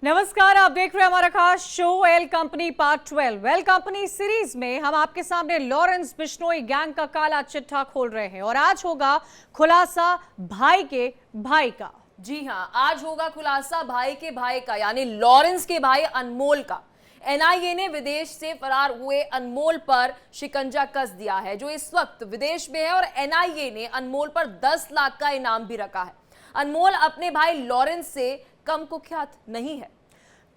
नमस्कार, आप देख रहे हैं हमारा खास show all company part 12। Well company series में हम आपके सामने लॉरेंस बिश्नोई गैंग का काला चिट्ठा खोल रहे हैं और आज होगा खुलासा भाई के भाई का। जी हां, आज होगा खुलासा भाई के भाई का, यानी लॉरेंस के भाई अनमोल का। एनआईए ने विदेश से फरार हुए अनमोल पर शिकंजा कस दिया है, जो इस वक्त विदेश में है, और एनआईए ने अनमोल पर 10 लाख का इनाम भी रखा है। अनमोल अपने भाई लॉरेंस से कम कुख्यात नहीं है।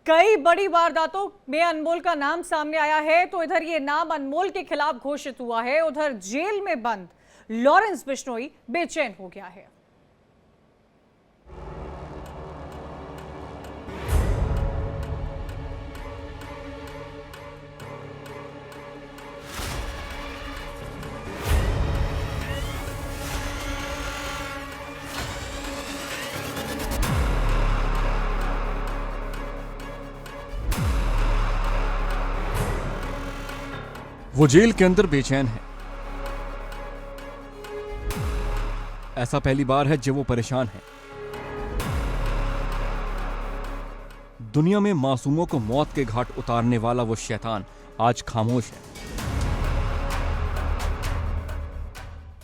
कई बड़ी वारदातों में अनमोल का नाम सामने आया है, तो इधर ये नाम अनमोल के खिलाफ घोषित हुआ है, उधर जेल में बंद लॉरेंस बिश्नोई बेचैन हो गया है। वो जेल के अंदर बेचैन है। ऐसा पहली बार है जब वो परेशान है। दुनिया में मासूमों को मौत के घाट उतारने वाला वो शैतान आज खामोश है।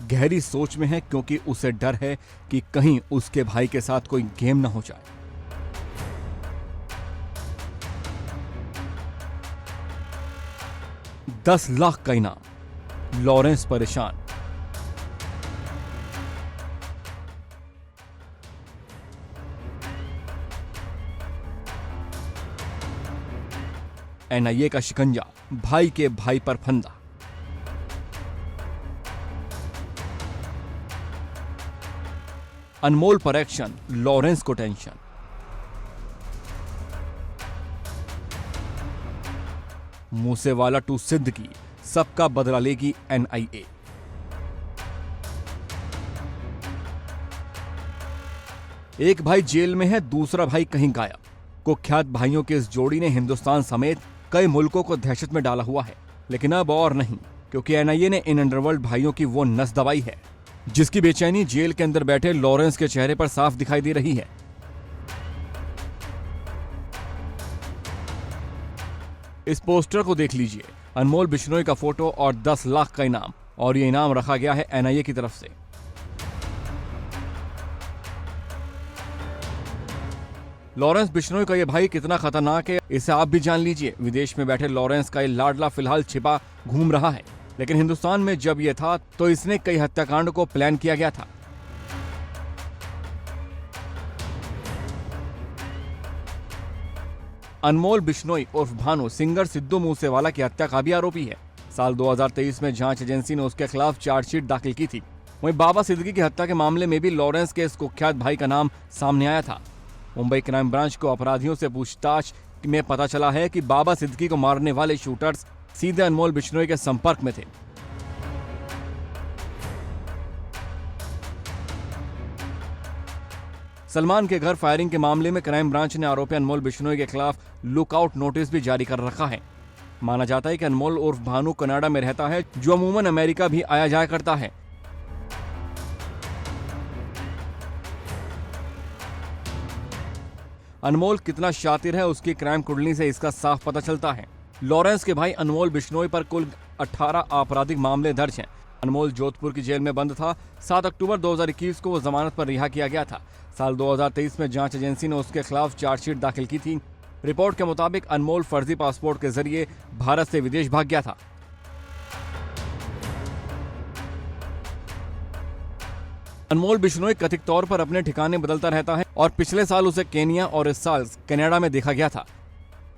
गहरी सोच में है, क्योंकि उसे डर है कि कहीं उसके भाई के साथ कोई गेम ना हो जाए। $10 लाख का इनाम। लॉरेंस परेशान। एनआईए का शिकंजा भाई के भाई पर फंदा। अनमोल पर एक्शन, लॉरेंस को टेंशन। मूसेवाला टू सिद्दीकी, सबका बदला लेगी एनआईए। एक भाई जेल में है, दूसरा भाई कहीं गायब। कुख्यात भाइयों के इस जोड़ी ने हिंदुस्तान समेत कई मुल्कों को दहशत में डाला हुआ है, लेकिन अब और नहीं, क्योंकि एनआईए ने इन अंडरवर्ल्ड भाइयों की वो नस दबाई है जिसकी बेचैनी जेल के अंदर बैठे लॉरेंस के चेहरे पर साफ दिखाई दे रही है। इस पोस्टर को देख लीजिए, अनमोल बिश्नोई का फोटो और 10 लाख का इनाम, और ये इनाम रखा गया है एनआईए की तरफ से। लॉरेंस बिश्नोई का ये भाई कितना खतरनाक है, इसे आप भी जान लीजिए। विदेश में बैठे लॉरेंस का ये लाडला फिलहाल छिपा घूम रहा है, लेकिन हिंदुस्तान में जब यह था तो इसने कई हत्याकांड को प्लान किया गया था। अनमोल बिश्नोई उर्फ भानु सिंगर सिद्धू मूसेवाला की हत्या का भी आरोपी है। साल 2023 में जांच एजेंसी ने उसके खिलाफ चार्जशीट दाखिल की थी। वहीं बाबा सिद्दीकी की हत्या के मामले में भी लॉरेंस के इस कुख्यात भाई का नाम सामने आया था। मुंबई क्राइम ब्रांच को अपराधियों से पूछताछ में पता चला है कि बाबा सिद्दीकी को मारने वाले शूटर्स सीधे अनमोल बिश्नोई के संपर्क में थे। सलमान के घर फायरिंग के मामले में क्राइम ब्रांच ने आरोपी अनमोल बिश्नोई के खिलाफ लुकआउट नोटिस भी जारी कर रखा है। माना जाता है कि अनमोल उर्फ भानु कनाडा में रहता है, जो अमूमन अमेरिका भी आया जाया करता है। अनमोल कितना शातिर है, उसकी क्राइम कुंडली से इसका साफ पता चलता है। लॉरेंस के भाई अनमोल बिश्नोई पर कुल 18 आपराधिक मामले दर्ज हैं। अनमोल जोधपुर की जेल में बंद था। 7 अक्टूबर 2021 को वो जमानत पर रिहा किया गया था। साल 2023 में जांच एजेंसी ने उसके खिलाफ चार्जशीट दाखिल की थी। रिपोर्ट के मुताबिक अनमोल फर्जी पासपोर्ट के जरिए भारत से विदेश भाग गया था। अनमोल बिश्नोई कथित तौर पर अपने ठिकाने बदलता रहता है और पिछले साल उसे केनिया और इस साल कनाडा में देखा गया था।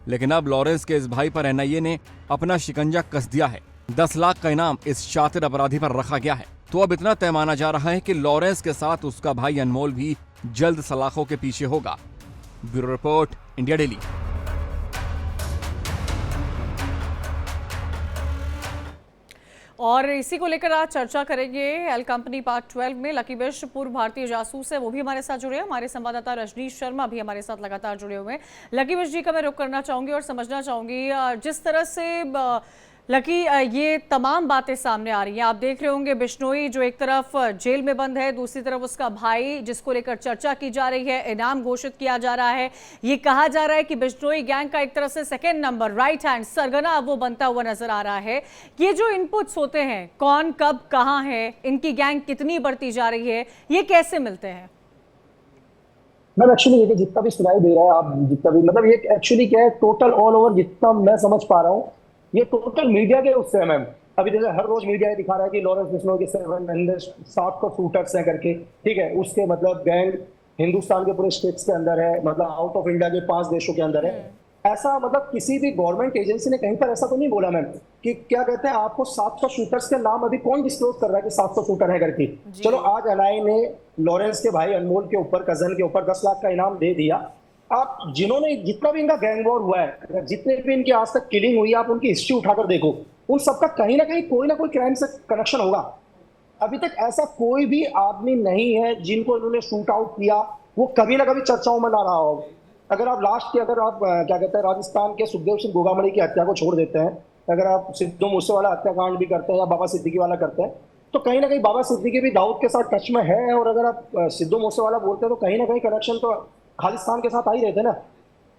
लेकिन अब लॉरेंस के इस भाई पर एनआईए ने अपना शिकंजा कस दिया है। 10 लाख का इनाम इस शातिर अपराधी पर रखा गया है। तो अब इतना तय माना जा रहा है कि लॉरेंस के साथ उसका भाई अनमोल भी जल्द सलाखों के पीछे होगा। Bureau report, India daily. और इसी को लेकर आज चर्चा करेंगे एल कंपनी पार्ट 12 में। लकी बिश पूर्व भारतीय जासूस है, वो भी हमारे साथ जुड़े हैं। हमारे संवाददाता रजनीश शर्मा भी हमारे साथ लगातार जुड़े हुए हैं। लकी बिश जी का मैं रुख करना चाहूंगी और समझना चाहूंगी, जिस तरह से लकी, ये तमाम बातें सामने आ रही हैं। आप देख रहे होंगे बिश्नोई जो एक तरफ जेल में बंद है, दूसरी तरफ उसका भाई जिसको लेकर चर्चा की जा रही है, इनाम घोषित किया जा रहा है। ये कहा जा रहा है कि बिश्नोई गैंग का एक तरह से सेकंड नंबर, राइट हैंड सरगना अब वो बनता हुआ नजर आ रहा है। ये जो इनपुट्स होते हैं, कौन कब कहाँ है, इनकी गैंग कितनी बढ़ती जा रही है, ये कैसे मिलते हैं? मैम एक्चुअली ये जितना भी सुनाई दे रहा है, आप जितना भी मतलब ये एक्चुअली क्या है, टोटल ऑल ओवर जितना मैं समझ पा रहा हूँ, ये टोटल मीडिया के उससे है मैम। अभी जैसे हर रोज मीडिया दिखा रहा है कि लॉरेंस बिश्नोई के 700 शूटर्स हैं करके, ठीक है। उसके मतलब गैंग हिंदुस्तान के पूरे स्टेट्स के अंदर है, मतलब आउट ऑफ इंडिया के 5 देशों के अंदर है। ऐसा मतलब किसी भी गवर्नमेंट एजेंसी ने कहीं पर ऐसा तो नहीं बोला मैम कि क्या कहते हैं आपको 700 शूटर्स के नाम अभी कौन डिस्क्लोज कर रहा है कि 700 शूटर है करके। चलो आज एनआईए ने लॉरेंस के भाई अनमोल के ऊपर, कजन के ऊपर 10 लाख का इनाम दे दिया। आप जिन्होंने जितना भी इनका गैंग वॉर हुआ है, जितने भी इनकी आज तक किलिंग हुई है, आप उनकी हिस्ट्री उठाकर देखो, उन सबका कहीं ना कहीं कोई ना कोई क्राइम से कनेक्शन होगा। अभी तक ऐसा कोई भी आदमी नहीं है जिनको इन्होंने शूट आउट किया वो कभी ना कभी चर्चाओं में ना रहा हो। अगर आप लास्ट की, अगर आप क्या कहते हैं राजस्थान के सुखदेव सिंह गोगामड़ी की हत्या को छोड़ देते हैं, अगर आप सिद्धू मूसेवाला हत्याकांड भी करते हैं या बाबा सिद्दीकी वाला करते हैं, तो कहीं ना कहीं बाबा सिद्दीकी भी दाऊद के साथ टच में है। और अगर आप सिद्धू मूसेवाला बोलते हैं तो कहीं ना कहीं कनेक्शन तो खालिस्तान के साथ आ ही रहते ना।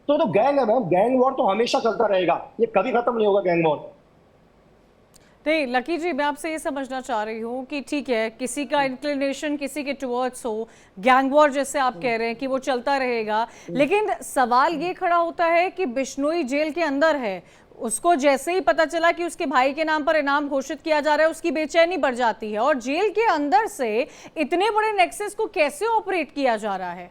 तो गैंग है मैम, गैंग वॉर तो हमेशा चलता रहेगा, ये कभी खत्म नहीं होगा गैंग वॉर। नहीं लकी जी, मैं आपसे ये समझना चाह रही हूँ कि ठीक है, किसी का इंक्लिनेशन किसी के टुवर्ड्स हो, गैंग वॉर जैसे आप कह रहे हैं कि वो चलता रहेगा, लेकिन सवाल ये खड़ा होता है कि बिश्नोई जेल के अंदर है, उसको जैसे ही पता चला कि उसके भाई के नाम पर इनाम घोषित किया जा रहा है, उसकी बेचैनी बढ़ जाती है। और जेल के अंदर से इतने बड़े नेक्सस को कैसे ऑपरेट किया जा रहा है?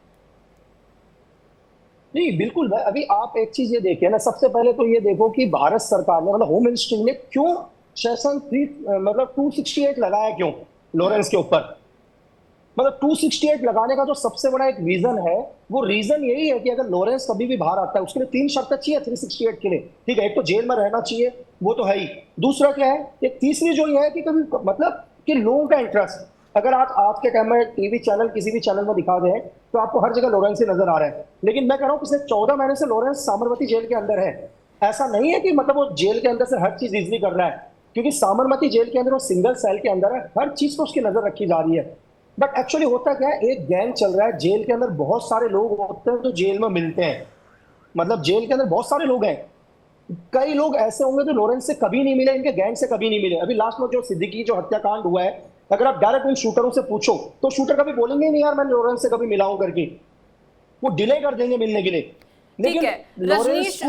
नहीं बिल्कुल भाई, अभी आप एक चीज ये देखिए ना, सबसे पहले तो ये देखो कि भारत सरकार ने, मतलब होम मिनिस्ट्री ने क्यों सेशन 3 मतलब 268 लगाया, क्यों लॉरेंस के ऊपर। मतलब 268 लगाने का जो सबसे बड़ा एक रीजन है, वो रीजन यही है कि अगर लॉरेंस कभी भी बाहर आता है, उसके लिए 3 शर्तें चाहिए 368 के लिए, ठीक है। एक तो जेल में रहना चाहिए, वो तो है ही। दूसरा क्या है, एक तीसरी जो ये है कि कभी मतलब कि लोगों का इंटरेस्ट, अगर आप आज के टाइम में टीवी चैनल किसी भी चैनल में दिखा दें तो आपको हर जगह लॉरेंस ही नजर आ रहा है। लेकिन मैं कह रहा हूँ पिछले 14 महीने से लॉरेंस साबरमती जेल के अंदर है। ऐसा नहीं है कि मतलब वो जेल के अंदर से हर चीज इजली कर रहा है, क्योंकि साबरमती जेल के अंदर वो सिंगल सेल के अंदर है, हर चीज पर उसकी नजर रखी जा रही है। बट एक्चुअली होता क्या है, एक गैंग चल रहा है जेल के अंदर, बहुत सारे लोग होते हैं जो जेल में मिलते हैं, मतलब जेल के अंदर बहुत सारे लोग हैं। कई लोग ऐसे होंगे जो लॉरेंस से कभी नहीं मिले, इनके गैंग से कभी नहीं मिले। अभी लास्ट में जो सिद्दीकी जो हत्याकांड हुआ है, अगर आप डायरेक्ट उन शूटरों से पूछो तो शूटर कभी बोलेंगे नहीं यार मैं लॉरेंस से कभी मिला हूं करके, वो डिले कर देंगे मिलने के लिए। ठीक है, रजनीश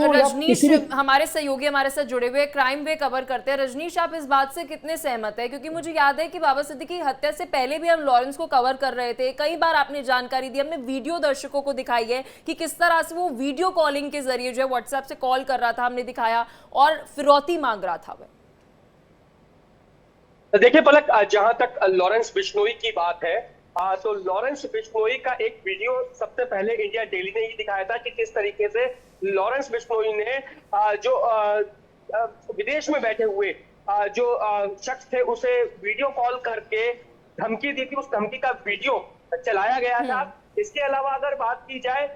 हमारे सहयोगी हमारे साथ जुड़े हुए क्राइम वे कवर करते हैं। रजनीश, आप इस बात से कितने सहमत है? क्योंकि मुझे याद है कि बाबा सिद्दीकी हत्या से पहले भी हम लॉरेंस को कवर कर रहे थे, कई बार आपने जानकारी दी, हमने वीडियो दर्शकों को दिखाई है कि किस तरह से वो वीडियो कॉलिंग के जरिए जो है व्हाट्सएप से कॉल कर रहा था, हमने दिखाया, और फिरौती मांग रहा था। देखिए पलक, जहां तक लॉरेंस बिश्नोई की बात है, तो लॉरेंस बिश्नोई का एक वीडियो सबसे पहले इंडिया डेली ने ही दिखाया था कि किस तरीके से लॉरेंस बिश्नोई ने जो विदेश में बैठे हुए जो शख्स थे उसे वीडियो कॉल करके धमकी दी थी। उस धमकी का वीडियो चलाया गया था। इसके अलावा अगर बात की जाए,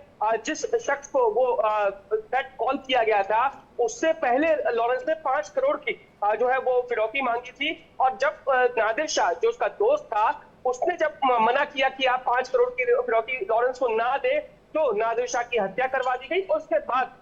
जिस शख्स को वो कॉल किया गया था, उससे पहले लॉरेंस ने 5 करोड़ की जो है वो फिरौती मांगी थी। और जब नादिर शाह जो उसका दोस्त था, उसने जब मना किया कि आप 5 करोड़ की फिरौती लॉरेंस को ना दे, तो नादिर शाह की हत्या करवा दी गई। उसके बाद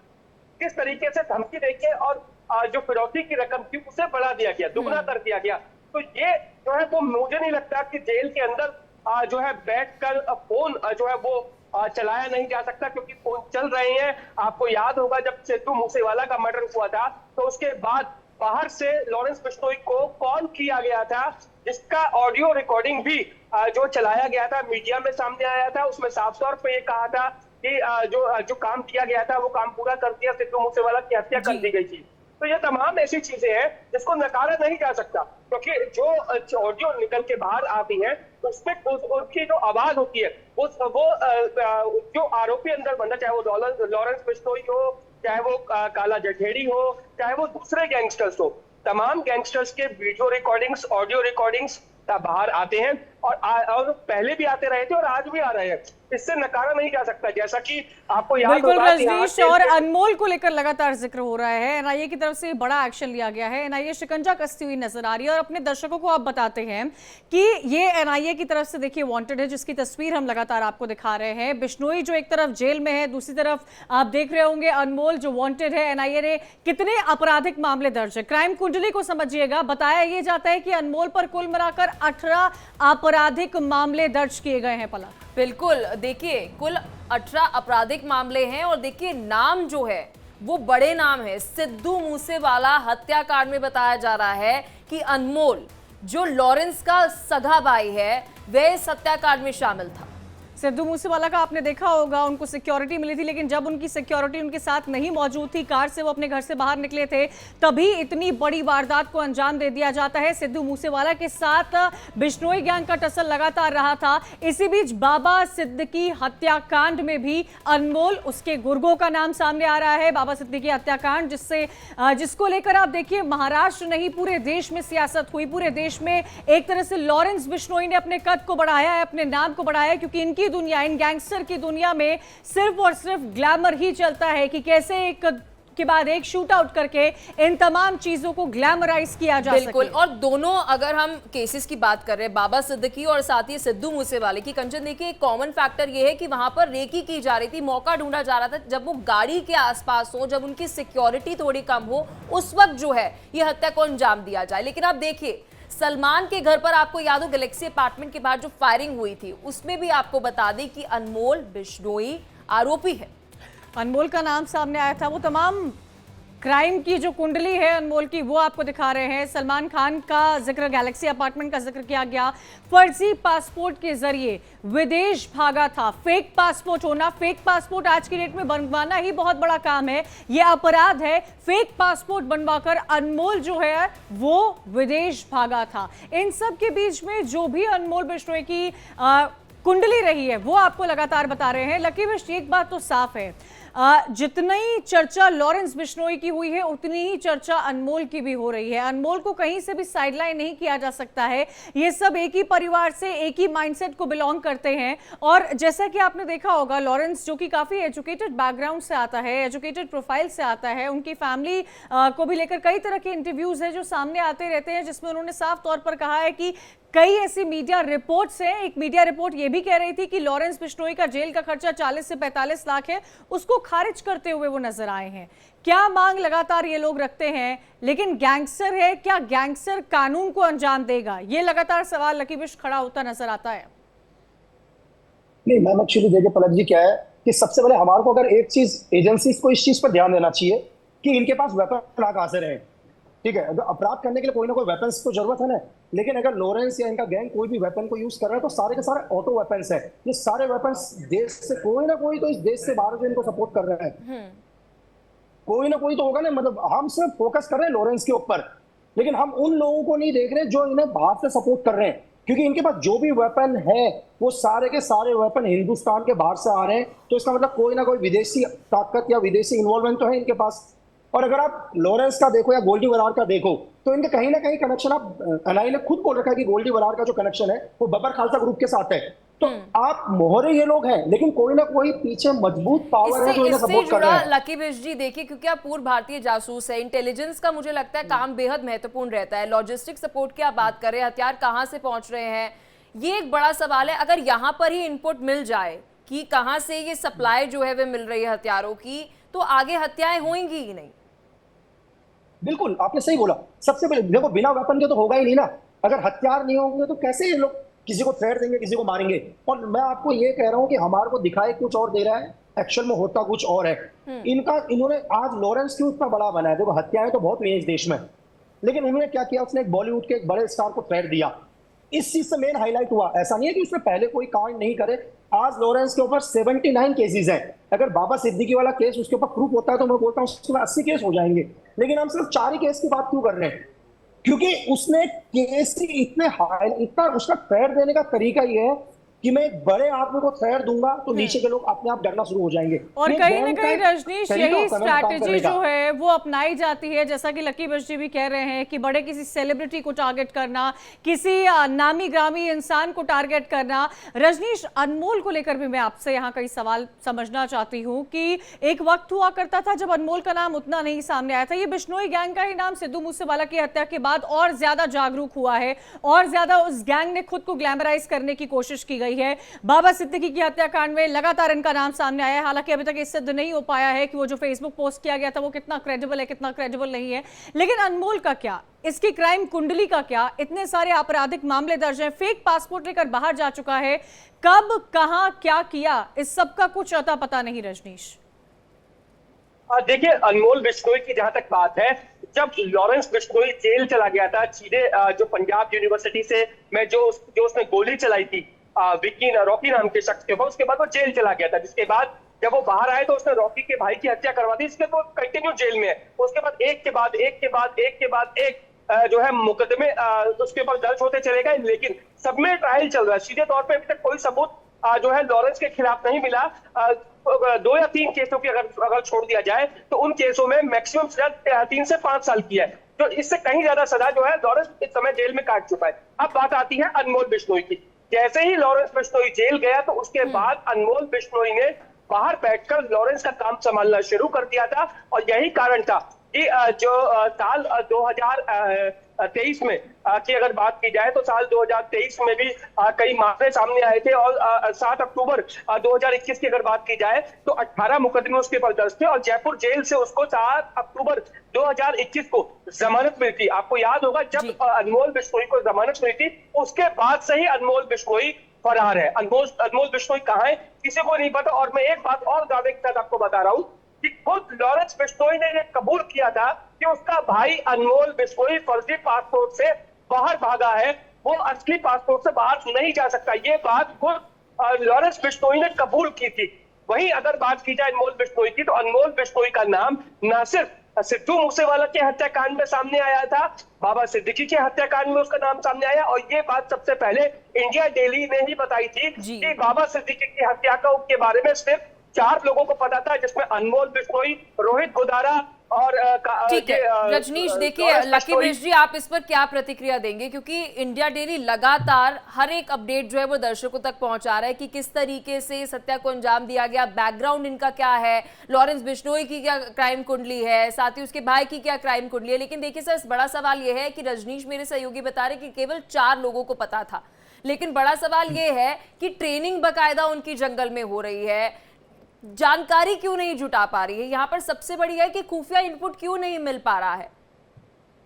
किस तरीके से धमकी देके और जो फिरौती की रकम थी उसे बढ़ा दिया गया, दुगना कर दिया गया। तो ये जो है वो मुझे नहीं लगता कि जेल के अंदर जो है बैठकर फोन जो है वो चलाया नहीं जा सकता, क्योंकि फोन चल रहे हैं। आपको याद होगा जब सिद्धू मूसेवाला का मर्डर हुआ था, तो उसके बाद बाहर से लॉरेंस बिश्नोई को कॉल किया गया था, जिसका ऑडियो रिकॉर्डिंग भी जो चलाया गया था, मीडिया में सामने आया था। उसमें साफ तौर पे ये कहा था कि जो काम किया गया था वो काम पूरा कर दिया, सिद्धू मूसेवाला की हत्या कर दी गई थी। तो ये तमाम ऐसी चीजें हैं जिसको नकारा नहीं जा सकता, क्योंकि जो ऑडियो निकल के बाहर आती है उसमें उसकी जो आवाज होती है वो जो आरोपी अंदर बंदा, चाहे वो लॉरेंस बिश्नोई हो, चाहे वो काला जठेड़ी हो, चाहे वो दूसरे गैंगस्टर्स हो, तमाम गैंगस्टर्स के वीडियो रिकॉर्डिंग्स, ऑडियो रिकॉर्डिंग्स बाहर आते हैं। और पहले भी आते रहे थे और आज भी आ रहे हैं, इससे नकारा नहीं जा सकता। जैसा कि आपको याद बिल्कुल होगा कि रजनीश, और अनमोल को लेकर लगातार जिक्र हो रहा है, एनआईए की तरफ से बड़ा एक्शन लिया गया है, एनआईए शिकंजा कसती हुई नजर आ रही है और अपने दर्शकों को आप बताते हैं कि ये एनआईए की तरफ से देखिए वांटेड है, जिसकी तस्वीर हम लगातार आपको दिखा रहे हैं। बिश्नोई जो एक तरफ जेल में है, दूसरी तरफ आप देख रहे होंगे अनमोल जो वांटेड है। एनआईए ने कितने आपराधिक मामले दर्ज है, क्राइम कुंडली को समझिएगा, बताया यह जाता है कि अनमोल पर कुल मिलाकर 18 आपराधिक मामले दर्ज किए गए हैं। पलक बिल्कुल, देखिए कुल 18 आपराधिक मामले हैं और देखिए नाम जो है वो बड़े नाम है। सिद्धू मूसेवाला हत्याकांड में बताया जा रहा है कि अनमोल जो लॉरेंस का सगा भाई है वह इस हत्याकांड में शामिल था। सिद्धू मूसेवाला का आपने देखा होगा, उनको सिक्योरिटी मिली थी, लेकिन जब उनकी सिक्योरिटी उनके साथ नहीं मौजूद थी, कार से वो अपने घर से बाहर निकले थे, तभी इतनी बड़ी वारदात को अंजाम दे दिया जाता है। सिद्धू मूसेवाला के साथ बिश्नोई गैंग का टसल लगातार रहा था। इसी बीच बाबा सिद्दीकी हत्याकांड में भी अनमोल, उसके गुर्गों का नाम सामने आ रहा है। बाबा सिद्दीकी हत्याकांड जिसको लेकर आप देखिए महाराष्ट्र नहीं पूरे देश में सियासत हुई, पूरे देश में एक तरह से लॉरेंस बिश्नोई ने अपने कद को बढ़ाया है, अपने नाम को बढ़ाया है, क्योंकि इनकी दुनिया, इन गैंगस्टर की दुनिया में सिर्फ और सिर्फ ग्लैमर ही चलता है कि कैसे एक के बाद एक शूट आउट करके इन तमाम चीजों को ग्लैमराइज किया जा सके। बिल्कुल, और दोनों अगर हम केसेस की बात कर रहे हैं, बाबा सिद्दीकी और साथ ही सिद्धू मूसेवाले की, कंचन देखिए एक कॉमन फैक्टर ये है कि वहां पर रेकी की जा रही थी, मौका ढूंढा जा रहा था जब वो गाड़ी के आसपास हो, जब उनकी सिक्योरिटी थोड़ी कम हो, उस वक्त जो है ये हत्या को अंजाम दिया जाए। लेकिन आप देखिए सलमान के घर पर आपको याद हो गैलेक्सी अपार्टमेंट के बाहर जो फायरिंग हुई थी, उसमें भी आपको बता दें कि अनमोल बिश्नोई आरोपी है। अनमोल का नाम सामने आया था, वो तमाम क्राइम की जो कुंडली है अनमोल की वो आपको दिखा रहे हैं। सलमान खान का जिक्र, गैलेक्सी अपार्टमेंट का जिक्र किया गया, फर्जी पासपोर्ट के जरिए विदेश भागा था। फेक पासपोर्ट होना, फेक पासपोर्ट आज की डेट में बनवाना ही बहुत बड़ा काम है, ये अपराध है। फेक पासपोर्ट बनवाकर अनमोल जो है वो विदेश भागा था। इन सब के बीच में जो भी अनमोल बिश्नोई की कुंडली रही है वो आपको लगातार बता रहे हैं। लकी विश, एक बात तो साफ है, जितनी चर्चा लॉरेंस बिश्नोई की हुई है उतनी ही चर्चा अनमोल की भी हो रही है। अनमोल को कहीं से भी साइडलाइन नहीं किया जा सकता है, ये सब एक ही परिवार से, एक ही माइंडसेट को बिलोंग करते हैं। और जैसा कि आपने देखा होगा, लॉरेंस जो कि काफी एजुकेटेड बैकग्राउंड से आता है, एजुकेटेड प्रोफाइल से आता है, उनकी फैमिली को भी लेकर कई तरह के इंटरव्यूज है जो सामने आते रहते हैं, जिसमें उन्होंने साफ तौर पर कहा है कि कई ऐसी मीडिया रिपोर्ट्स हैं। एक मीडिया रिपोर्ट ये भी कह रही थी कि लॉरेंस बिश्नोई का जेल का खर्चा 40 से 45 लाख है, उसको खारिज करते हुए वो नजर आए हैं। क्या मांग लगातार ये लोग रखते हैं, लेकिन गैंगस्टर है, क्या गैंगस्टर कानून को अंजाम देगा, ये लगातार सवाल लकी विश खड़ा होता नजर आता है। नहीं, मैम एक्चुअली देखिए पलक जी, क्या है कि सबसे पहले हमारे को अगर एक चीज एजेंसीज को इस चीज पर ध्यान देना चाहिए कि इनके पास वेपन कहां से रहे। ठीक है, अगर अपराध करने के लिए कोई ना कोई वेपन्स को जरूरत है ना, लेकिन अगर लॉरेंस या इनका गैंग कोई भी वेपन को यूज कर रहा है तो सारे के सारे ऑटो वेपन्स है। ये सारे वेपन्स देश से कोई ना कोई तो इस देश से बाहर जो इनको सपोर्ट कर रहे हैं, कोई ना कोई तो होगा ना। मतलब हम सिर्फ फोकस कर रहे हैं लॉरेंस के ऊपर, लेकिन हम उन लोगों को नहीं देख रहे जो इन्हें बाहर से सपोर्ट कर रहे हैं, क्योंकि इनके पास जो भी वेपन है वो सारे के सारे वेपन हिंदुस्तान के बाहर से आ रहे हैं। तो इसका मतलब कोई ना कोई विदेशी ताकत या विदेशी इन्वॉल्वमेंट तो है इनके पास। और अगर आप लॉरेंस का देखो या गोल्डी बरार का देखो तो इनके कहीं ना कहीं कनेक्शन, आप एनआईए ने खुद बोल रखा है कि गोल्डी बरार का जो कनेक्शन है वो बबर खालसा ग्रुप के साथ है। तो आप मोहरे ये लोग हैं, लेकिन कोई ना कोई पीछे मजबूत पावर है जो इन्हें सपोर्ट कर रहा है। लकी विश जी देखिए, क्योंकि आप पूर्व भारतीय जासूस है, इंटेलिजेंस का मुझे लगता है काम बेहद महत्वपूर्ण रहता है। लॉजिस्टिक सपोर्ट की आप बात कर रहे हैं, हथियार कहाँ से पहुंच रहे हैं, ये एक बड़ा सवाल है। अगर यहाँ पर ही इनपुट मिल जाए कि कहाँ से ये सप्लाई जो है वो मिल रही है हथियारों की, तो आगे हत्याएं होंगी ही नहीं। बिल्कुल, आपने सही बोला। सबसे पहले देखो, बिना वेपन के तो होगा ही नहीं ना। अगर हथियार नहीं होंगे तो कैसे ये लोग किसी को थ्रेट देंगे, किसी को मारेंगे। और मैं आपको ये कह रहा हूँ कि हमारे को दिखाई कुछ और दे रहा है, एक्शन में होता कुछ और है। इन्होंने आज लॉरेंस क्यों इतना बड़ा बनाया? देखो, हत्याएं तो बहुत हुई है इस देश में, लेकिन उन्होंने क्या किया, उसने एक बॉलीवुड के एक बड़े स्टार को थ्रेट दिया। इस चीज से मेन हाईलाइट हुआ। ऐसा नहीं है कि उसने पहले कोई कांड नहीं करे। आज लॉरेंस के ऊपर 79 केसेस हैं। अगर बाबा सिद्दीकी वाला केस उसके ऊपर प्रूफ होता है तो मैं बोलता हूँ उसके 80 केस हो जाएंगे। लेकिन हम सिर्फ 4 ही केस की बात क्यों कर रहे हैं? क्योंकि उसने केस इतना उसका थ्रेट देने का तरीका ये है कि मैं एक बड़े आदमी को थ्रेट दूंगा तो नीचे के लोग अपने आप डरना शुरू हो जाएंगे। और ये कहीं ना गैंग कहीं का एक रजनीश तरीका यही होता है मैम काम स्ट्रैटेजी करने का। जो है वो अपनाई जाती है, जैसा कि लकी बश जी भी कह रहे हैं कि बड़े किसी सेलिब्रिटी को टारगेट करना, किसी नामी ग्रामी इंसान को टारगेट करना। रजनीश, अनमोल को लेकर भी मैं आपसे यहाँ कई सवाल समझना चाहती हूँ कि एक वक्त हुआ करता था जब अनमोल का नाम उतना नहीं सामने आया था। ये बिश्नोई गैंग का ही नाम सिद्धू मूसेवाला की हत्या के बाद और ज्यादा जागरूक हुआ है और ज्यादा उस गैंग ने खुद को ग्लैमराइज करने की कोशिश की गई है। बाबा सिद्दीकी की हत्याकांड में लगातार इनका नाम सामने आया है, हालांकि अभी तक ये सिद्ध नहीं हो पाया है कि वो जो फेसबुक पोस्ट किया गया था वो कितना क्रेडिबल है, कितना क्रेडिबल नहीं है। लेकिन अनमोल का क्या, इसकी क्राइम कुंडली का क्या? इतने सारे आपराधिक मामले दर्ज हैं, फेक पासपोर्ट लेकर बाहर जा चुका है, कब कहां क्या किया, इस सब का कुछ अता पता नहीं। रजनीश, देखिए, अनमोल बिश्नोई की जहां तक बात है, जब लॉरेंस बिश्नोई जेल चला गया था सीधे जो पंजाब यूनिवर्सिटी से मैं जो उसने गोली चलाई थी विक्की रॉकी नाम के शख्स के ऊपर, उसके बाद वो जेल चला गया था। जिसके बाद जब वो बाहर आए तो उसने रॉकी के भाई की हत्या करवा दी, इसके तो कंटिन्यू जेल में है। उसके बाद एक के बाद एक के बाद एक के बाद एक जो है मुकदमे उसके ऊपर दर्ज होते चले गए, लेकिन सब में ट्रायल चल रहा है। सीधे तौर पे अभी तक कोई सबूत जो है लॉरेंस के खिलाफ नहीं मिला। 2 या 3 केसों की अगर छोड़ दिया जाए तो उन केसों में मैक्सिमम सजा 3 से 5 साल की है, तो इससे कहीं ज्यादा सजा जो है लॉरेंस इस समय जेल में काट चुका है। अब बात आती है अनमोल बिश्नोई की। जैसे ही लॉरेंस बिश्नोई जेल गया तो उसके बाद अनमोल बिश्नोई ने बाहर बैठकर लॉरेंस का काम संभालना शुरू कर दिया था। और यही कारण था कि जो साल 2023 में की अगर बात की जाए तो साल 2023 में भी कई मामले सामने आए थे, और 7 अक्टूबर 2021 की अगर बात की जाए तो 18 मुकदमे उसके ऊपर दर्ज थे, और जयपुर जेल से उसको 7 अक्टूबर 2021 को जमानत मिली थी। आपको याद होगा जब अनमोल बिश्नोई को जमानत मिली थी, उसके बाद से ही अनमोल बिश्नोई फरार है। अनमोल बिश्नोई कहाँ है किसी को नहीं पता। और मैं एक बात और दावे के साथ आपको बता रहा हूँ कि खुद लॉरेंस बिश्नोई ने यह कबूल किया था कि उसका भाई अनमोल बिश्नोई फर्जी पासपोर्ट से बाहर भागा है, वो असली पासपोर्ट से बाहर नहीं जा सकता। ये बात खुद लॉरेंस बिश्नोई ने कबूल की थी। वहीं अगर बात की जाए अनमोल बिश्नोई की, तो अनमोल बिश्नोई का नाम न सिर्फ सिद्धू मूसेवाला के हत्याकांड में सामने आया था, बाबा सिद्दीकी के हत्याकांड में उसका नाम सामने आया, और ये बात सबसे पहले इंडिया डेली ने ही बताई थी कि बाबा सिद्दीकी की हत्या के बारे में सिर्फ 4 लोगों को पता था, जिसमें अनमोल बिश्नोई, रोहित गुदारा और ठीक है रजनीश, देखिए लकी बश जी, आप इस पर क्या प्रतिक्रिया देंगे? क्योंकि इंडिया डेली लगातार हर एक अपडेट जो है वो दर्शकों तक पहुंचा रहा है कि किस तरीके से इस हत्या को अंजाम दिया गया, बैकग्राउंड इनका क्या है, लॉरेंस बिश्नोई की क्या क्राइम कुंडली है, साथ ही उसके भाई की क्या क्राइम कुंडली है। लेकिन देखिए सर, बड़ा सवाल यह है कि रजनीश मेरे सहयोगी बता रहे कि केवल 4 लोगों को पता था, लेकिन बड़ा सवाल यह है कि ट्रेनिंग बाकायदा उनकी जंगल में हो रही है, जानकारी क्यों नहीं जुटा पा रही है? यहाँ पर सबसे बड़ी है कि खुफिया इनपुट क्यों नहीं मिल पा रहा है?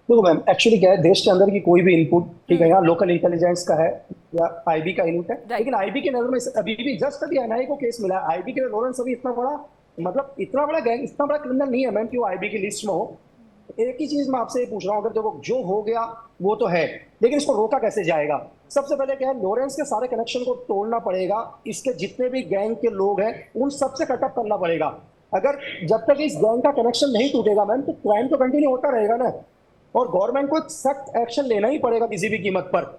देखो मैम, एक्चुअली क्या है, देश के अंदर की कोई भी इनपुट, ठीक है, यहाँ लोकल इंटेलिजेंस का है या आईबी का इनपुट है, लेकिन आईबी के नजर में अभी भी जस्ट अभी एनआईए को केस मिला है। आईबी के लॉरेंस अभी इतना बड़ा, मतलब इतना बड़ा गैंग, इतना बड़ा क्रिमिनल नहीं है मैम कि वो आईबी की लिस्ट में हो। एक ही चीज मैं आपसे पूछ रहा हूँ, अगर देखो जो हो गया वो तो है, लेकिन इसको रोका कैसे जाएगा? सबसे पहले क्या है, लॉरेंस के सारे कनेक्शन को तोड़ना पड़ेगा, इसके जितने भी गैंग के लोग हैं उन सबसे कटअप करना पड़ेगा। अगर जब तक इस गैंग का कनेक्शन नहीं टूटेगा मैम, तो क्राइम तो कंटिन्यू होता रहेगा ना, और गवर्नमेंट को सख्त एक्शन लेना ही पड़ेगा किसी भी कीमत पर।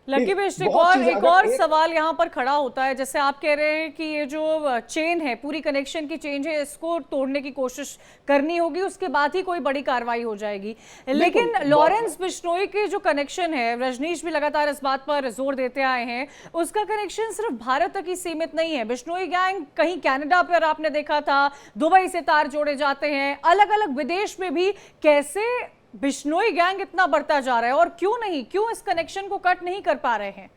लकी बेश, एक और सवाल यहाँ पर खड़ा होता है, जैसे आप कह रहे हैं कि ये जो चेन है, पूरी कनेक्शन की चेन है, इसको तोड़ने की कोशिश करनी होगी, उसके बाद ही कोई बड़ी कार्रवाई हो जाएगी। लेकिन लॉरेंस बिश्नोई के जो कनेक्शन है, रजनीश भी लगातार इस बात पर जोर देते आए हैं, उसका कनेक्शन सिर्फ भारत तक ही सीमित नहीं है। बिश्नोई गैंग कहीं कनाडा पर आपने देखा था, दुबई से तार जोड़े जाते हैं, अलग अलग विदेश में भी। कैसे बिश्नोई गैंग इतना बढ़ता जा रहा है और क्यों इस कनेक्शन को कट नहीं कर पा रहे हैं?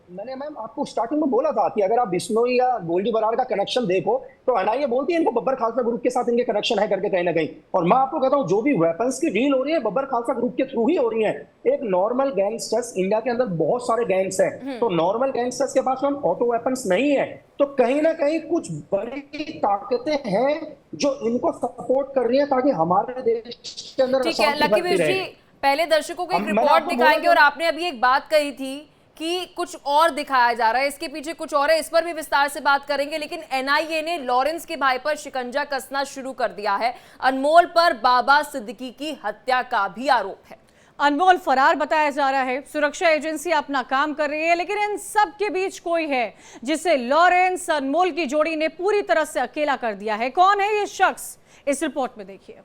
मैंने मैम आपको स्टार्टिंग में बोला था कि अगर आप बिश्नोई या गोल्डी बरार का कनेक्शन देखो तो एनआईए बोलती है इनको बब्बर खालसा ग्रुप के साथ इनके कनेक्शन है करके कहीं ना कहीं। और मैं आपको कहता हूँ जो भी वेपन्स की डील हो रही है बब्बर खालसा ग्रुप के थ्रू ही हो रही है। एक नॉर्मल गैंगस्टर्स, इंडिया के अंदर बहुत सारे गैंग्स हैं, तो नॉर्मल गैंगस्टर्स के पास मैम ऑटो वेपन्स नहीं है, तो कहीं ना कहीं कुछ बड़ी ताकतें हैं जो इनको सपोर्ट कर रही है ताकि हमारे देश के अंदर। ठीक है लकी बेश जी, पहले दर्शकों को एक रिपोर्ट दिखाएंगे, और आपने अभी एक बात कही थी कि कुछ और दिखाया जा रहा है, इसके पीछे कुछ और है, इस पर भी विस्तार से बात करेंगे। लेकिन एनआईए ने लॉरेंस के भाई पर शिकंजा कसना शुरू कर दिया है। अनमोल पर बाबा सिद्दीकी की हत्या का भी आरोप है। अनमोल फरार बताया जा रहा है, सुरक्षा एजेंसी अपना काम कर रही है, लेकिन इन सब के बीच कोई है जिसे लॉरेंस अनमोल की जोड़ी ने पूरी तरह से अकेला कर दिया है। कौन है ये शख्स, इस रिपोर्ट में देखिए।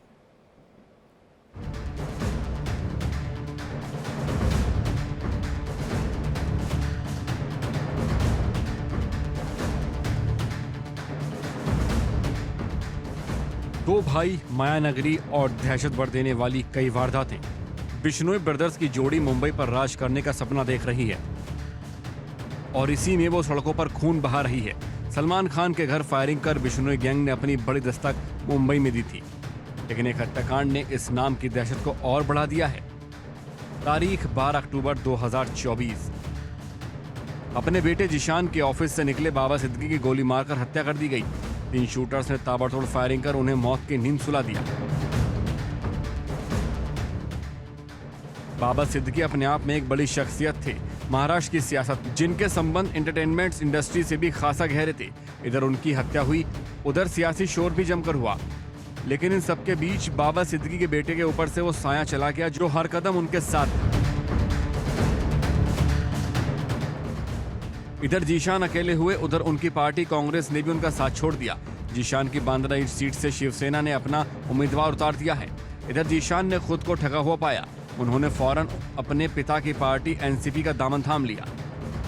दो भाई, मायानगरी और दहशत बढ़ देने वाली कई वारदातें। बिश्नोई ब्रदर्स की जोड़ी मुंबई पर राज करने का सपना देख रही है और इसी में वो सड़कों पर खून बहा रही है। सलमान खान के घर फायरिंग कर बिश्नोई गैंग ने अपनी बड़ी दस्तक मुंबई में दी थी, लेकिन एक हत्याकांड ने इस नाम की दहशत को और बढ़ा दिया है। तारीख 12 अक्टूबर 2024। अपने बेटे जिशान के ऑफिस से निकले बाबा सिद्दीकी की गोली मारकर हत्या कर दी गई। 3 शूटर्स ने ताबड़तोड़ फायरिंग कर उन्हें मौत की नींद सुला दिया। बाबा सिद्दीकी अपने आप में एक बड़ी शख्सियत थे। महाराष्ट्र की सियासत, जिनके संबंध एंटरटेनमेंट इंडस्ट्री से भी खासा गहरे थे। इधर उनकी हत्या हुई, उधर सियासी शोर भी जमकर हुआ, लेकिन इन सबके बीच बाबा सिद्दीकी के बेटे के ऊपर से वो साया चला गया जो हर कदम उनके साथ था। इधर जीशान अकेले हुए, उधर उनकी पार्टी कांग्रेस ने भी उनका साथ छोड़ दिया। जीशान की बांद्रा ईस्ट सीट से शिवसेना ने अपना उम्मीदवार उतार दिया है। इधर जीशान ने खुद को ठगा हुआ पाया। उन्होंने फौरन अपने पिता की पार्टी एनसीपी का दामन थाम लिया।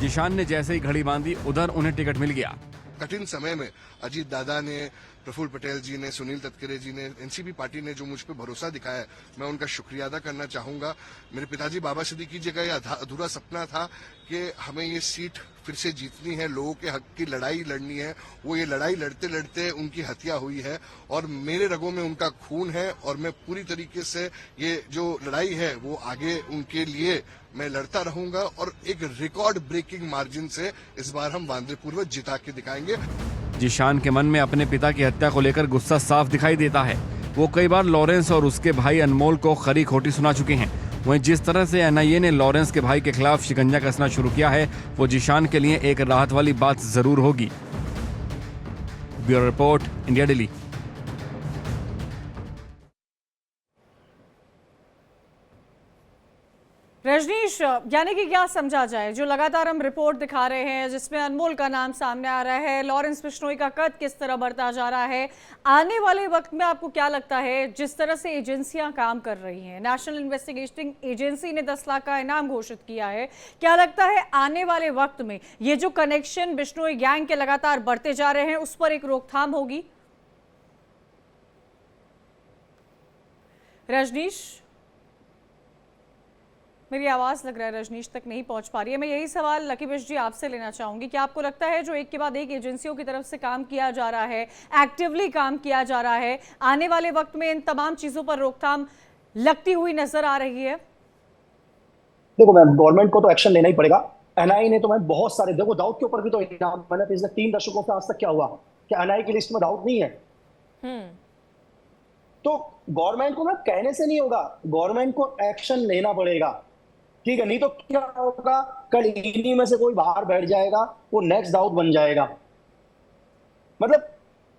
जीशान ने जैसे ही घड़ी बांधी, उधर उन्हें टिकट मिल गया। कठिन समय में अजीत दादा ने, प्रफुल्ल पटेल जी ने, सुनील तटकरे जी ने, एनसीपी पार्टी ने जो मुझ पर भरोसा दिखाया है, मैं उनका शुक्रिया अदा करना चाहूंगा। मेरे पिताजी बाबा सिद्दीकी जी का ये अधूरा सपना था कि हमें ये सीट फिर से जीतनी है, लोगों के हक की लड़ाई लड़नी है। वो ये लड़ाई लड़ते लड़ते उनकी हत्या हुई है और मेरे रगों में उनका खून है और मैं पूरी तरीके से ये जो लड़ाई है वो आगे उनके लिए मैं लड़ता रहूंगा और एक रिकॉर्ड ब्रेकिंग मार्जिन से इस बार हम वांदे पूर्वक जिता के दिखाएंगे। जीशान के मन में अपने पिता की हत्या को लेकर गुस्सा साफ दिखाई देता है। वो कई बार लॉरेंस और उसके भाई अनमोल को खरी खोटी सुना चुके हैं। वहीं जिस तरह से एनआईए ने लॉरेंस के भाई के खिलाफ शिकंजा कसना शुरू किया है, वो जीशान के लिए एक राहत वाली बात जरूर होगी। Bureau report, India Daily. Rajnish, यानी कि क्या समझा जाए, जो लगातार हम रिपोर्ट दिखा रहे हैं जिसमें अनमोल का नाम सामने आ रहा है, लॉरेंस बिश्नोई का कद किस तरह बढ़ता जा रहा है, आने वाले वक्त में आपको क्या लगता है, जिस तरह से एजेंसियां काम कर रही हैं, नेशनल इन्वेस्टिगेटिंग एजेंसी ने 10 लाख का इनाम घोषित किया है, क्या लगता है आने वाले वक्त में ये जो कनेक्शन बिश्नोई गैंग के लगातार बढ़ते जा रहे हैं उस पर एक रोकथाम होगी? रजनीश, मेरी आवाज लग रहा है रजनीश तक नहीं पहुंच पा रही है। मैं यही सवाल लकी बिश जी आपसे लेना चाहूंगी कि आपको लगता है जो एक के बाद एक एजेंसियों की तरफ से काम किया जा रहा है, एक्टिवली काम किया जा रहा है, आने वाले वक्त में इन तमाम चीजों पर रोकथाम लगती हुई नजर आ रही है? देखो मैम, गवर्नमेंट को तो एक्शन लेना ही पड़ेगा। एनआईए ने तो मैम बहुत सारे, देखो दाऊद के ऊपर भी तो इनाम, मैंने पिछले 3 दशकों से आज तक क्या हुआ कि एनआईए की लिस्ट में दाऊद नहीं है। तो गवर्नमेंट को मैम कहने से नहीं होगा, गवर्नमेंट को एक्शन लेना पड़ेगा, ठीक है? नहीं तो क्या होगा, कल इन्हीं में से कोई बाहर बैठ जाएगा, वो नेक्स्ट दाऊद बन जाएगा। मतलब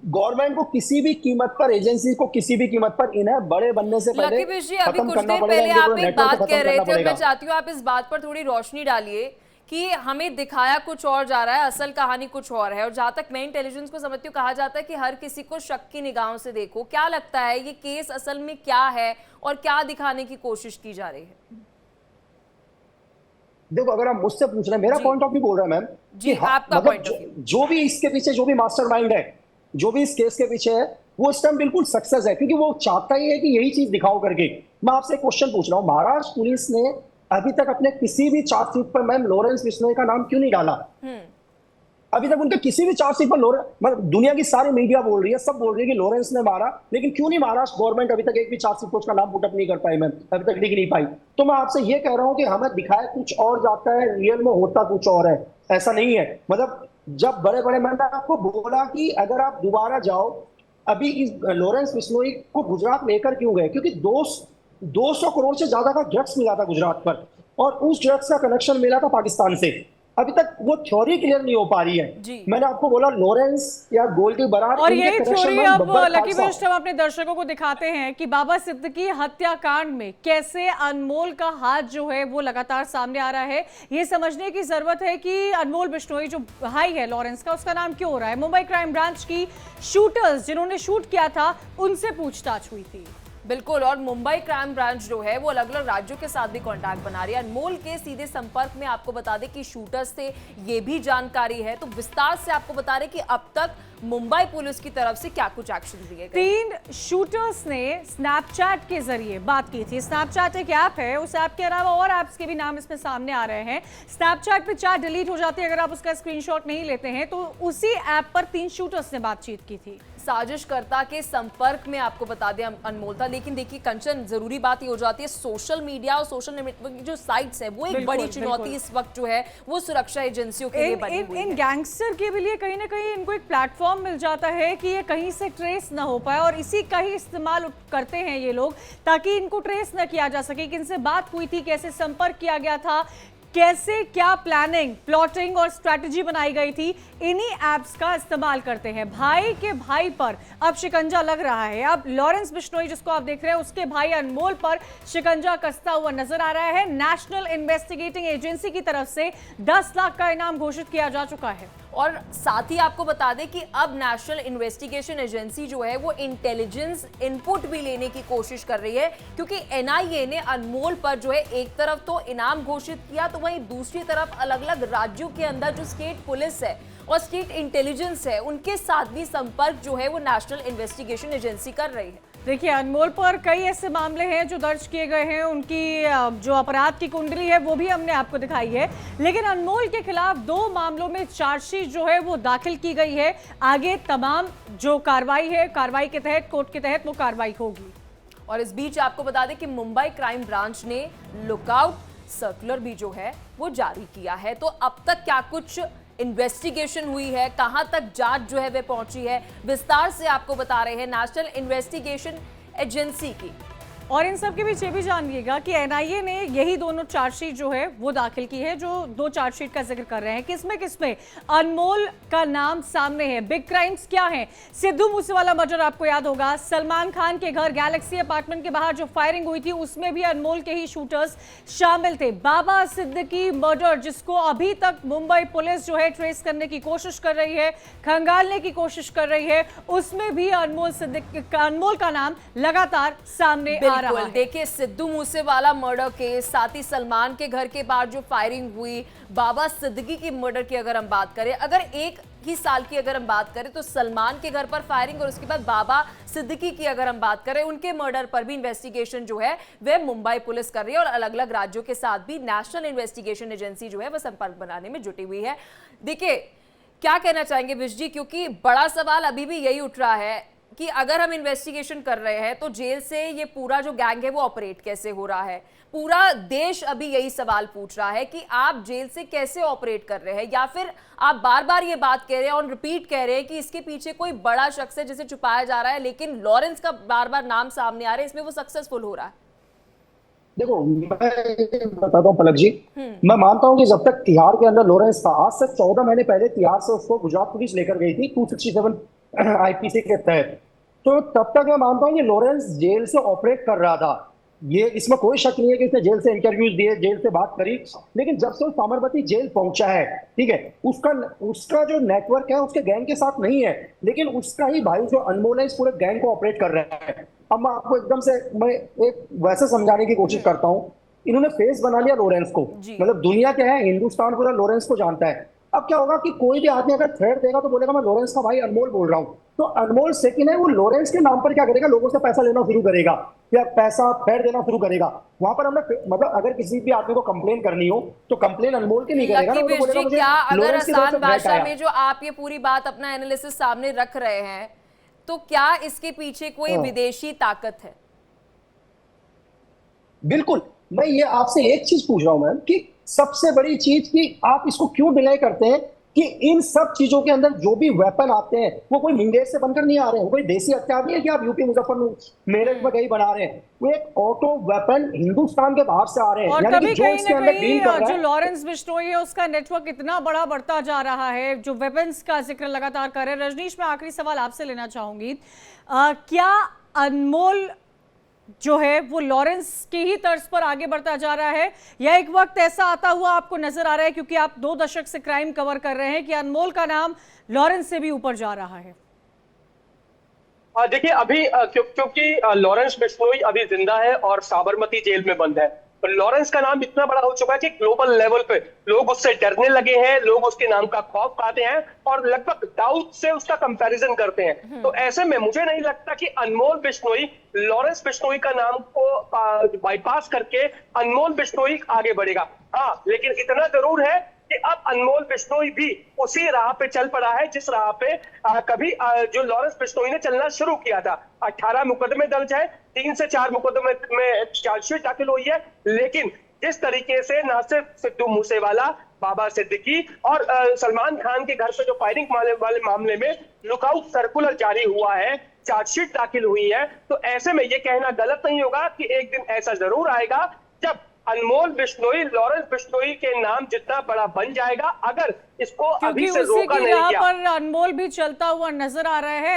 गवर्नमेंट को किसी भी कीमत पर, एजेंसी को किसी भी कीमत पर इन्हें बड़े बनने से पहले लकी बिश जी, अभी कुछ देर पहले आप एक बात कह रहे थे, मैं चाहती हूँ आप इस बात पर थोड़ी रोशनी डालिए कि हमें दिखाया कुछ और जा रहा है, असल कहानी कुछ और है। और जहां तक मैं इंटेलिजेंस को समझती हूँ, कहा जाता है कि हर किसी को शक की निगाहों से देखो। क्या लगता है ये केस असल में क्या है और क्या दिखाने की कोशिश की जा रही है? देखो, अगर आप मुझसे पूछ रहे हैं, मेरा पॉइंट ऑफ व्यू बोल रहा है मैम जी, आपका पॉइंट ऑफ व्यू, जो भी इसके पीछे, जो भी मास्टरमाइंड है, जो भी इस केस के पीछे है, वो इस टाइम बिल्कुल सक्सेस है, क्योंकि वो चाहता ही है कि यही चीज दिखाओ करके। मैं आपसे एक क्वेश्चन पूछ रहा हूँ, महाराष्ट्र पुलिस ने अभी तक अपने किसी भी चार्जशीट पर मैम लॉरेंस बिश्नोई का नाम क्यों नहीं डाला? अभी तक उनके किसी भी चार्जशीट पर लॉरेंस, मतलब दुनिया की सारी मीडिया बोल रही है, सब बोल रही है कि लॉरेंस ने मारा, लेकिन क्यों नहीं महाराष्ट्र गवर्नमेंट अभी तक एक भी चार्जशीट पर उसका नाम पुटअप नहीं कर पाई मैम, अभी तक लिख नहीं पाई। तो मैं आपसे ये कह रहा हूं कि हमें दिखाया कुछ और जाता है, रियल में होता कुछ और है, ऐसा नहीं है। मतलब जब बड़े बड़े, मैंने आपको बोला कि अगर आप दोबारा जाओ, अभी इस लॉरेंस बिश्नोई को गुजरात लेकर क्यों गए? क्योंकि 200 करोड़ से ज्यादा का ड्रग्स मिला था गुजरात पर, और उस ड्रग्स का कनेक्शन मिला था पाकिस्तान से। अभी तक वो थ्योरी क्लियर नहीं हो पा रही है। जी। मैंने आपको बोला लॉरेंस या गोल्डी बरार, और इनके यही connection थ्योरी में अब बब्बर लकी खालसा। बिष्ट हम अपने दर्शकों को दिखाते हैं कि बाबा सिद्दीकी हत्याकांड में कैसे अनमोल का हाथ जो है वो लगातार सामने आ रहा है। ये समझने की जरूरत है कि अनमोल बिश्नोई जो भाई है लॉरेंस का, उसका नाम क्यों हो रहा है। मुंबई क्राइम ब्रांच की शूटर्स जिन्होंने शूट किया था उनसे पूछताछ हुई थी। बिल्कुल, और मुंबई क्राइम ब्रांच जो है वो अलग अलग राज्यों के साथ भी कांटेक्ट बना रही है। अनमोल के सीधे संपर्क में आपको बता दें कि शूटर्स थे, ये भी जानकारी है। तो विस्तार से आपको बता रहे कि अब तक मुंबई पुलिस की तरफ से क्या कुछ एक्शन लिए गए। 3 शूटर्स ने स्नैपचैट के जरिए बात की थी। स्नैपचैट एक ऐप है, उस ऐप के अलावा और ऐप्स के भी नाम इसमें सामने आ रहे हैं। स्नैपचैट पे चैट डिलीट हो जाती है अगर आप उसका स्क्रीनशॉट नहीं लेते हैं। तो उसी ऐप पर 3 शूटर्स ने बातचीत की थी। साजिशकर्ता के संपर्क में आपको बता दें अनमोल था। लेकिन देखिए कंचन, जरूरी बात ये हो जाती है सोशल मीडिया और सोशल नेटवर्क की जो साइट्स है वो एक बड़ी चुनौती इस वक्त जो है वो सुरक्षा एजेंसियों के लिए बनी हुई है। इन गैंगस्टर के लिए कहीं ना कहीं इनको एक प्लेटफॉर्म मिल जाता है कि ये कहीं से ट्रेस ना हो पाए, और इसी का ही इस्तेमाल करते हैं ये लोग ताकि इनको ट्रेस ना किया जा सके। कि इनसे बात हुई थी, कैसे संपर्क किया गया था, कैसे क्या प्लानिंग, प्लॉटिंग और स्ट्रैटेजी बनाई गई थी, इन्हीं एप्स का इस्तेमाल करते हैं। भाई के भाई पर अब शिकंजा लग रहा है। अब लॉरेंस बिश्नोई जिसको आप देख रहे हैं उसके भाई अनमोल पर शिकंजा कसता हुआ नजर आ रहा है। नेशनल इन्वेस्टिगेटिंग एजेंसी की तरफ से 10 लाख का इनाम घोषित किया जा चुका है। और साथ ही आपको बता दें कि अब नेशनल इन्वेस्टिगेशन एजेंसी जो है वो इंटेलिजेंस इनपुट भी लेने की कोशिश कर रही है, क्योंकि एनआईए ने अनमोल पर जो है एक तरफ तो इनाम घोषित किया, तो वहीं दूसरी तरफ अलग अलग राज्यों के अंदर जो स्टेट पुलिस है और स्टेट इंटेलिजेंस है उनके साथ भी संपर्क जो है वो नेशनल इन्वेस्टिगेशन एजेंसी कर रही है। देखिए, अनमोल पर कई ऐसे मामले हैं जो दर्ज किए गए हैं। उनकी जो अपराध की कुंडली है वो भी हमने आपको दिखाई है, लेकिन अनमोल के खिलाफ 2 मामलों में चार्जशीट जो है वो दाखिल की गई है। आगे तमाम जो कार्रवाई है, कार्रवाई के तहत, कोर्ट के तहत वो कार्रवाई होगी। और इस बीच आपको बता दें कि मुंबई क्राइम ब्रांच ने लुकआउट सर्कुलर भी जो है वो जारी किया है। तो अब तक क्या कुछ इन्वेस्टिगेशन हुई है, कहां तक जांच जो है वह पहुंची है, विस्तार से आपको बता रहे हैं नेशनल इन्वेस्टिगेशन एजेंसी की। और इन सब के बीच ये भी जानिएगा कि एनआईए ने यही दोनों चार्जशीट जो है वो दाखिल की है, जो 2 चार्जशीट का जिक्र कर रहे हैं। किसमें अनमोल का नाम सामने है। बिग क्राइम्स क्या है? सिद्धू मूसेवाला मर्डर आपको याद होगा। सलमान खान के घर गैलेक्सी अपार्टमेंट के बाहर जो फायरिंग हुई थी उसमें भी अनमोल के ही शूटर्स शामिल थे। बाबा सिद्दीकी मर्डर, जिसको अभी तक मुंबई पुलिस जो है ट्रेस करने की कोशिश कर रही है, खंगालने की कोशिश कर रही है, उसमें भी अनमोल का नाम लगातार सामने आ रहा है। देखिए, सिद्धू मूसेवाला मर्डर केस, साथ ही सलमान के घर के बाहर जो फायरिंग हुई, बाबा सिद्दीकी की मर्डर की अगर हम बात करें, अगर एक ही साल की अगर हम बात करें तो सलमान के घर पर फायरिंग, और उसके बाद बाबा सिद्दीकी की अगर हम बात करें उनके मर्डर पर भी इन्वेस्टिगेशन जो है वह मुंबई पुलिस कर रही है। और अलग अलग राज्यों के साथ भी नेशनल इन्वेस्टिगेशन एजेंसी जो है वह संपर्क बनाने में जुटी हुई है। देखिए, क्या कहना चाहेंगे विश जी, क्योंकि बड़ा सवाल अभी भी यही उठ रहा है कि अगर हम इन्वेस्टिगेशन कर रहे हैं तो जेल से ये पूरा जो गैंग है वो ऑपरेट कैसे हो रहा है। पूरा देश अभी यही सवाल पूछ रहा है कि आप जेल से कैसे ऑपरेट कर रहे हैं, या फिर आप बार बार ये बात कह रहे हैं और रिपीट कह रहे हैं कि इसके पीछे कोई बड़ा शख्स है जिसे छुपाया जा रहा है, लेकिन लॉरेंस का बार बार नाम सामने आ रहा है, इसमें वो सक्सेसफुल हो रहा है। देखो, मैं बताता हूँ पलक जी, मैं मानता हूँ कि जब तक तिहाड़ के अंदर लॉरेंस था, आज से 14 महीने पहले तिहाड़ से उसको गुजरात पुलिस लेकर गई थी 267 आईपीसी के तहत, तो तब तक मैं मानता हूँ कि लॉरेंस जेल से ऑपरेट कर रहा था। ये इसमें कोई शक नहीं है कि उसने जेल से इंटरव्यूज दिए, जेल से बात करी, लेकिन जब से वो साबरमती जेल पहुंचा है, ठीक है, उसका जो नेटवर्क है उसके गैंग के साथ नहीं है, लेकिन उसका ही भाई जो अनमोल है इस पूरे गैंग को ऑपरेट कर रहा है। अब मैं आपको एकदम से मैं एक वैसे समझाने की कोशिश करता हूँ। इन्होंने फेस बना लिया लॉरेंस को, मतलब दुनिया क्या है, हिंदुस्तान पूरा लॉरेंस को जानता है। अब क्या होगा कि कोई भी आदमी अगर थ्रेट देगा तो बोलेगा मैं लॉरेंस का भाई अनमोल बोल रहा हूँ, तो अनमोल सेकंड है वो लॉरेंस के नाम पर क्या करेगा, लोगों से पैसा लेना शुरू करेगा या पैसा थ्रेट देना शुरू करेगा। वहां पर हमने मतलब अगर किसी भी आदमी को कंप्लेन करनी हो तो कंप्लेन अनमोल के नहीं करेगा ना, तो बोलेगा मुझे क्या अगर लॉरेंस की तरफ आसान से थ्रेट भाषा आया। में जो आप ये पूरी बात अपना एनालिसिस सामने रख रहे हैं, तो क्या इसके पीछे कोई विदेशी ताकत है? बिल्कुल, मैं ये आपसे एक चीज पूछ रहा हूं मैम कि सबसे बड़ी चीज कि आप इसको क्यों डिले करते हैं कि इन सब चीजों के अंदर जो भी वेपन आते हैं वो कोई मुंगेर से बनकर नहीं आ रहे हैं, कोई देसी हथियार नहीं है कि आप यूपी मुजफ्फरपुर मेरठ में कहीं बना रहे हैं, वो एक ऑटो वेपन हिंदुस्तान के बाहर से आ रहे हैं। और यानी तभी कि जो कहीं इसके ना अंदर कहीं डील कर रहा जो है, लॉरेंस बिश्नोई है उसका नेटवर्क इतना बड़ा बढ़ता जा रहा है, जो वेपन्स का जिक्र लगातार कर रहे हैं। रजनीश, मैं आखिरी सवाल आपसे लेना चाहूंगी, क्या अनमोल जो है वो लॉरेंस की ही तर्ज पर आगे बढ़ता जा रहा है, या एक वक्त ऐसा आता हुआ आपको नजर आ रहा है, क्योंकि आप 2 दशक से क्राइम कवर कर रहे हैं, कि अनमोल का नाम लॉरेंस से भी ऊपर जा रहा है? देखिए अभी क्योंकि लॉरेंस बिश्नोई अभी जिंदा है और साबरमती जेल में बंद है, तो लॉरेंस का नाम इतना बड़ा हो चुका है कि ग्लोबल लेवल पे लोग उससे डरने लगे हैं, लोग उसके नाम का खौफ खाते हैं और लगभग डाउट से उसका कंपैरिजन करते हैं। तो ऐसे में मुझे नहीं लगता कि अनमोल बिश्नोई लॉरेंस बिश्नोई का नाम को बाईपास करके अनमोल बिश्नोई आगे बढ़ेगा। हाँ, लेकिन इतना जरूर है कि अब अनमोल बिश्नोई भी उसी राह पे चल पड़ा है जिस राह पे जो लॉरेंस बिश्नोई ने चलना शुरू किया था। 18 मुकदमे दर्ज है, 3 से 4 मुकदमे में चार्जशीट दाखिल हुई है, लेकिन जिस तरीके से ना सिर्फ सिद्धू मूसेवाला, बाबा सिद्दीकी और सलमान खान के घर पे जो फायरिंग वाले मामले में लुकआउट सर्कुलर जारी हुआ है, चार्जशीट दाखिल हुई है, तो ऐसे में ये कहना गलत नहीं होगा कि एक दिन ऐसा जरूर आएगा जब अनमोल बिश्नोई लॉरेंस बिश्नोई के नाम जितना बड़ा बन जाएगा, अगर इसको अभी क्योंकि से उसी रोका की नहीं राह गया। पर अनमोल भी चलता हुआ नजर आ रहा है।